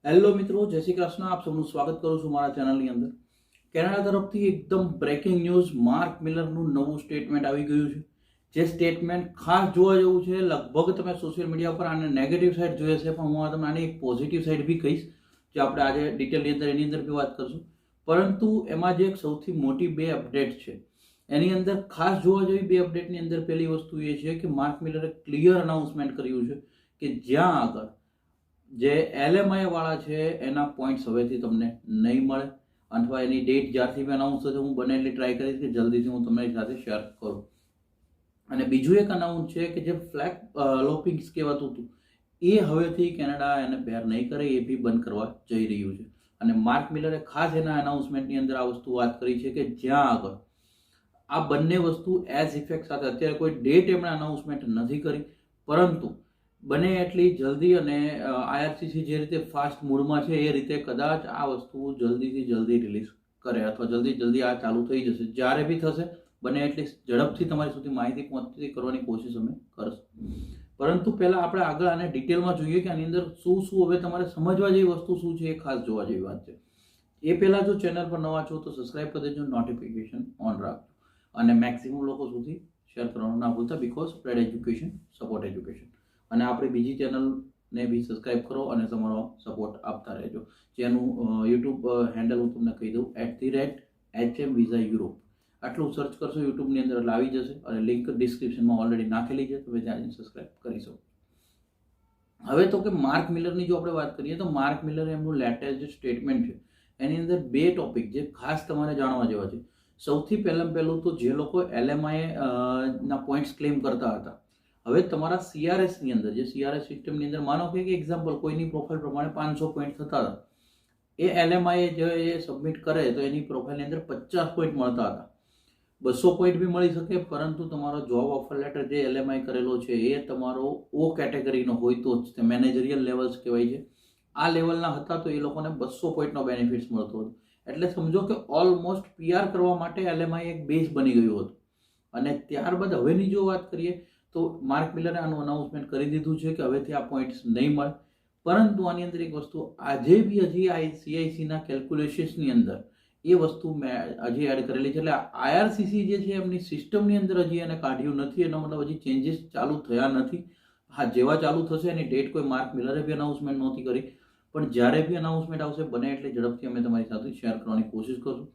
Hello મિત્રો, જય શ્રી કૃષ્ણ. આપ સૌનું સ્વાગત કરું છું મારા ચેનલની અંદર. કેનેડા તરફથી એકદમ બ્રેકિંગ ન્યૂઝ, માર્ક મિલરનું નવું સ્ટેટમેન્ટ આવી ગયું છે. જે સ્ટેટમેન્ટ ખાસ જોવા જેવું છે. લગભગ તમે સોશિયલ મીડિયા પર આને નેગેટિવ સાઈડ જોઈએ છે, પણ હું તમને આની એક પોઝિટિવ સાઈડ બી કહીશ, જે આપણે આજે ડિટેલની અંદર એની અંદર બી વાત કરશું. પરંતુ એમાં જે એક સૌથી મોટી બે અપડેટ છે, એની અંદર ખાસ જોવા જેવી બે અપડેટની અંદર પહેલી વસ્તુ એ છે કે માર્ક મિલરે ક્લિયર અનાઉન્સમેન્ટ કર્યું છે કે જ્યાં આગળ જે LMI વાળા છે એના પોઈન્ટ્સ હવેથી તમને નહીં મળે, અથવા એની ડેટ જ્યારથી બી અનાઉન્સ થશે હું બને એટલી ટ્રાય કરીશ કે જલ્દીથી હું તમારી સાથે શેર કરું. અને બીજું એક અનાઉન્સ છે કે જે ફ્લેગ લોપિંગ્સ કહેવાતું હતું એ હવેથી કેનેડા એને બેર નહીં કરે, એ બી બંધ કરવા જઈ રહ્યું છે. અને માર્ક મિલરે ખાસ એના અનાઉન્સમેન્ટની અંદર આ વસ્તુ વાત કરી છે કે જ્યાં આગળ આ બંને વસ્તુ એઝ ઇફેક્ટ સાથે, અત્યારે કોઈ ડેટ એમણે અનાઉન્સમેન્ટ નથી કરી, પરંતુ બને એટલી જલ્દી અને IRCC જે રીતે ફાસ્ટ મૂડમાં છે એ રીતે કદાચ આ વસ્તુ જલ્દીથી જલ્દી રિલીઝ કરે, અથવા જલ્દી આ ચાલુ થઈ જશે. જ્યારે બી થશે બને એટલી ઝડપથી તમારી સુધી માહિતી પહોંચતી કરવાની કોશિશ અમે કરશું. પરંતુ પહેલાં આપણે આગળ આને ડિટેલમાં જોઈએ કે આની અંદર શું હવે તમારે સમજવા જેવી વસ્તુ શું છે, એ ખાસ જોવા જેવી વાત છે. એ પહેલાં જો ચેનલ પર નવા છો તો સબસ્ક્રાઈબ કરી દેજો, નોટિફિકેશન ઓન રાખજો અને મેક્સિમમ લોકો સુધી શેર કરવાનું ના ભૂલતા, because spread education support education. અને આપણી બીજી ચેનલને બી સબસ્ક્રાઈબ કરો અને તમારો સપોર્ટ આપતા રહેજો. જેનું યુટ્યુબ હેન્ડલ હું તમને કહી દઉં, @HM Visa Europe. આટલું સર્ચ કરશો યુટ્યુબની અંદર એટલે આવી જશે, અને લિંક ડિસ્ક્રિપ્શનમાં ઓલરેડી નાખેલી છે, તમે ત્યાં સબસ્ક્રાઈબ કરી શકો. હવે તો કે માર્ક મિલરની જો આપણે વાત કરીએ તો માર્ક મિલરે એમનું લેટેસ્ટ જે સ્ટેટમેન્ટ છે એની અંદર બે ટોપિક જે ખાસ તમારે જાણવા જેવા છે. સૌથી પહેલું તો જે લોકો LMI ના પોઈન્ટ્સ ક્લેમ કરતા હતા, હવે તમારા CRS ની અંદર, જે CRS સિસ્ટમની અંદર માનો કે એક્ઝામ્પલ કોઈની પ્રોફાઇલ પ્રમાણે 500 પોઈન્ટ થતા હતા, એ LMI જે એ સબમિટ કરે તો એની પ્રોફાઇલની અંદર 50 પોઈન્ટ મળતા હતા. 200 પોઈન્ટ બી મળી શકે, પરંતુ તમારો જોબ ઓફર લેટર જે LMI કરેલો છે એ તમારો O કેટેગરીનો હોય તો જ, મેનેજરિયલ લેવલ્સ કહેવાય છે, આ લેવલના હતા તો એ લોકોને 200 પોઈન્ટનો બેનિફિટ્સ મળતો હતો. એટલે સમજો કે ઓલમોસ્ટ PR કરવા માટે LMI એક બેઝ બની ગયું હતું. અને ત્યારબાદ હવેની જો વાત કરીએ તો માર્ક મિલરે આનું અનાઉન્સમેન્ટ કરી દીધું છે કે હવેથી આ પોઈન્ટ્સ નહીં મળે. પરંતુ આની અંદર એક વસ્તુ આજે બી હજી CIC ના કેલ્ક્યુલેશન્સની અંદર એ વસ્તુ મેં હજી એડ કરેલી છે. એટલે IRCC જે છે એમની સિસ્ટમની અંદર હજી એને કાઢ્યું નથી, એનો મતલબ હજી ચેન્જીસ ચાલુ થયા નથી. હા, જેવા ચાલુ થશે એની ડેટ કોઈ માર્ક મિલરે બી અનાઉન્સમેન્ટ નહોતી કરી, પણ જ્યારે બી અનાઉન્સમેન્ટ આવશે બને એટલે ઝડપથી અમે તમારી સાથે શેર કરવાની કોશિશ કરશું.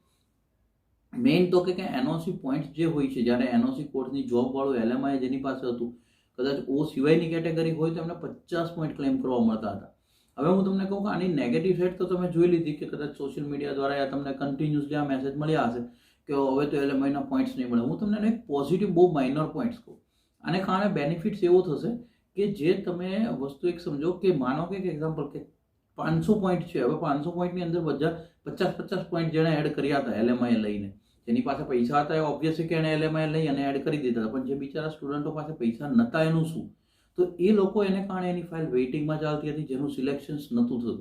મેઇન તો કે NOC પોઈન્ટ્સ જે હોય છે, જ્યારે NOC કોર્સની જોબ વાળું LMI જેની પાસે હતું, કદાચ O સિવાયની કેટેગરી હોય તો એમને 50 પોઈન્ટ ક્લેમ કરવા મળતા હતા. હવે હું તમને કહું કે આની નેગેટિવ સાઈડ તો તમે જોઈ લીધી કે કદાચ સોશિયલ મીડિયા દ્વારા તમને કન્ટિન્યુઅસલી આ મેસેજ મળ્યા હશે કે હવે તો LMI ના પોઈન્ટ્સ નહીં મળે. હું તમને એક પોઝિટિવ બહુ માઇનર પોઈન્ટ્સ કહું. આને કારણે બેનિફિટ્સ એવો થશે કે જે તમે વસ્તુ એક સમજો કે માનો કે એક્ઝામ્પલ કે 500 પોઈન્ટ છે, હવે 500 પોઈન્ટની અંદર બધા 50 પોઈન્ટ જેણે એડ કર્યા હતા LMI લઈને, જેની પાસે પૈસા હતા એ ઓબ્વિયસલી કે એને LMI લઈ અને એડ કરી દીધા હતા, પણ જે બિચારા સ્ટુડન્ટો પાસે પૈસા નહોતા એનું શું? તો એ લોકો એને કારણે એની ફાઇલ વેઇટિંગમાં ચાલતી હતી, જેનું સિલેક્શન્સ નહોતું થતું.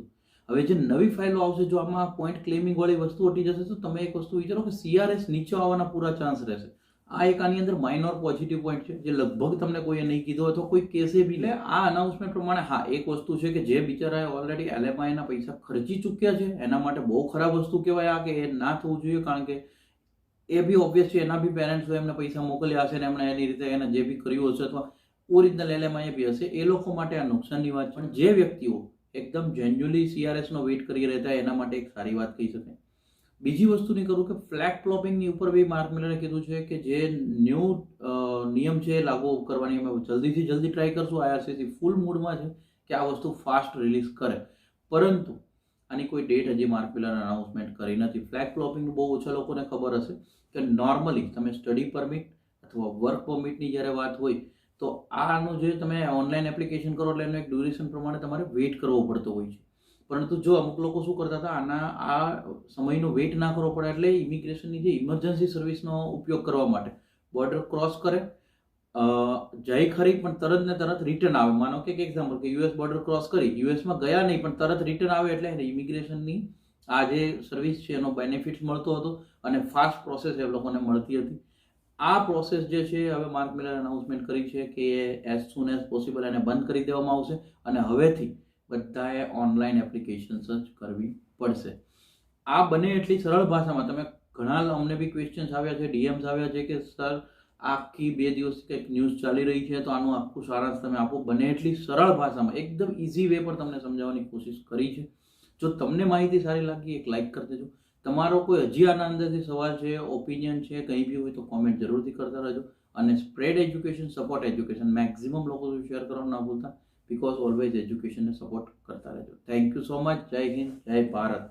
હવે જે નવી ફાઇલો આવશે, જો આમાં પોઈન્ટ ક્લેમિંગ વાળી વસ્તુ હટી જશે તો તમે એક વસ્તુ વિચારો કે CRS નીચે આવવાના પૂરા ચાન્સ રહેશે. આ એક આની અંદર માઇનોર પોઝિટિવ પોઈન્ટ છે, જે લગભગ તમને કોઈએ નહીં કીધો અથવા કોઈ કેસે બી. એટલે આ અનાઉન્સમેન્ટ પ્રમાણે હા, એક વસ્તુ છે કે જે બિચારાએ ઓલરેડી LMI ના પૈસા ખર્ચી ચૂક્યા છે એના માટે બહુ ખરાબ વસ્તુ કહેવાય આ, કે એ ના થવું જોઈએ. કારણ કે એ બી ઓબ્વિયસલી એના બી પેરેન્ટ્સ એમને પૈસા મોકલ્યા હશે ને એમણે એની રીતે એને જે બી કર્યું હશે, અથવા ઓરિજિનલ LMI બી હશે, એ લોકો માટે આ નુકસાનની વાત. પણ જે વ્યક્તિઓ એકદમ જેન્યુઅલી CRS નો વેઇટ કરી રહેતા એના માટે એક સારી વાત કહી શકાય. બીજી વસ્તુની કરું કે ફ્લેગ પ્લોપિંગની ઉપર બી માર્ક મિલરે કીધું છે કે જે ન્યૂ નિયમ છે એ લાગુ કરવાની અમે જલ્દીથી જલ્દી ટ્રાય કરશું. IRCC ફૂલ મૂડમાં છે કે આ વસ્તુ ફાસ્ટ રિલીઝ કરે, પરંતુ આની કોઈ ડેટ હજી માર્ક મિલરે અનાઉન્સમેન્ટ કરી નથી. ફ્લેગ પ્લોપિંગનું બહુ ઓછા લોકોને ખબર હશે કે નોર્મલી તમે સ્ટડી પરમિટ અથવા વર્ક પરમિટની જ્યારે વાત હોય તો આનું જે તમે ઓનલાઈન એપ્લિકેશન કરો એટલે એનું એક ડ્યુરેશન પ્રમાણે તમારે વેઇટ કરવો પડતો હોય છે. પરંતુ જો અમુક લોકો શું કરતા હતા, આ સમયનો વેઇટ ના કરવો પડે એટલે ઇમિગ્રેશનની જે ઇમરજન્સી સર્વિસનો ઉપયોગ કરવા માટે બોર્ડર ક્રોસ કરે, જાય ખરી પણ તરત ને તરત રિટર્ન આવે. માનો કે એક્ઝામ્પલ કે US બોર્ડર ક્રોસ કરી, US ગયા નહીં પણ તરત રિટર્ન આવે, એટલે ઇમિગ્રેશનની આ જે સર્વિસ છે એનો બેનિફિટ મળતો હતો અને ફાસ્ટ પ્રોસેસ એ લોકોને મળતી હતી. આ પ્રોસેસ જે છે હવે માર્ક મિલરે અનાઉન્સમેન્ટ કરી છે કે એઝ સૂન એઝ પોસિબલ એને બંધ કરી દેવામાં આવશે અને હવેથી બધાએ ઓનલાઈન એપ્લિકેશન્સ જ કરવી પડશે. આ બને એટલી સરળ ભાષામાં. તમે ઘણા અમને બી ક્વેશ્ચન્સ આવ્યા છે, ડીએમ્સ આવ્યા છે કે સર આખી 2 દિવસથી કંઈક ન્યૂઝ ચાલી રહી છે તો આનું આખું સારાંશ તમે આપો. બને એટલી સરળ ભાષામાં એકદમ ઇઝી વે પર તમને સમજાવવાની કોશિશ કરી છે. જો તમને માહિતી સારી લાગી એક લાઇક કરી દેજો. તમારો કોઈ હજી આના અંદરથી સવાલ છે, ઓપિનિયન છે, કંઈ બી હોય તો કોમેન્ટ જરૂરથી કરતા રહેજો. અને spread education, support education, maximum લોકો સુધી શેર કરવાનું ના ભૂલતા. બીકોઝ ઓલવેઝ એજ્યુકેશનને સપોર્ટ કરતા રહેજો. Thank you so much. જય હિન્દ, જય ભારત.